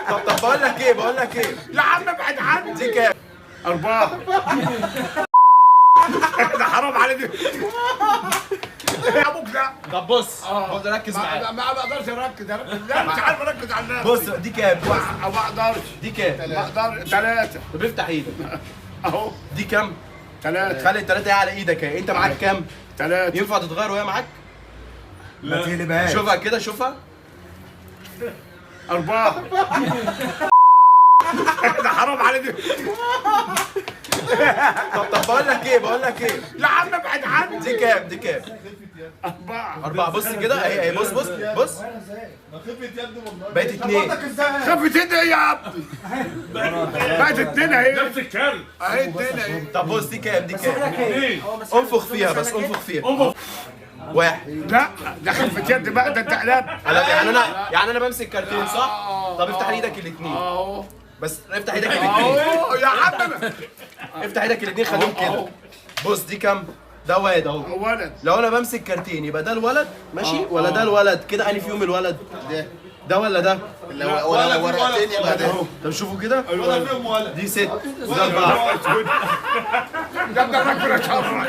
طب بقول لك ايه يا عم ابعد عني. دي كام؟ 4. ده حرام عليك. ابوك لا. طب بص ركز معايا. ما اقدرش اركز. لا مش عارف اركز على الناس. بص دي كام؟ ما اقدرش. دي كام؟ ما اقدرش. 3. طب افتح ايدك. اهو. دي كام؟ 3. خلي التلاتة ايه على ايدك اهي. انت معاك كام؟ 3. ينفع تتغير وهي معاك؟ ما تقلبهاش. شوفها كده شوفها. 4. ده حرام عليك. طب بقول لك ايه يا عم ابعد عني. دي كام؟ دي كام؟ 4. 4. بص كده اهي بص بص ما خفت يد والله. بقت 2. خفتين ايه يا ابني؟ بقت 2 اهي. نفس الكلب. اهي 2 اهي. طب بص دي كام؟ دي كام؟ اثنين. انفخ فيها بس انفخ فيها. انفخ. 1. لا ده خفت يد بقى. ده انت قلبت. يعني انا بمسك كارتين صح؟ طب افتح ايدك الاثنين. اهو. بس افتح ايدك الاثنين. اهو يا عم. افتح ايدك الاثنين خليهم كده. بص دي كام؟ ده واد اهو. ولد. لو انا بمسك كارتين يبقى ده الولد ماشي ولا ده الولد كده؟ انهي فيهم الولد؟ ده ولا ده؟ ولا ورقتين يبقى ده. طب شوفوا كده. ولا فيهم ولد. دي 6 وده 4. ده ابن ربنا شر.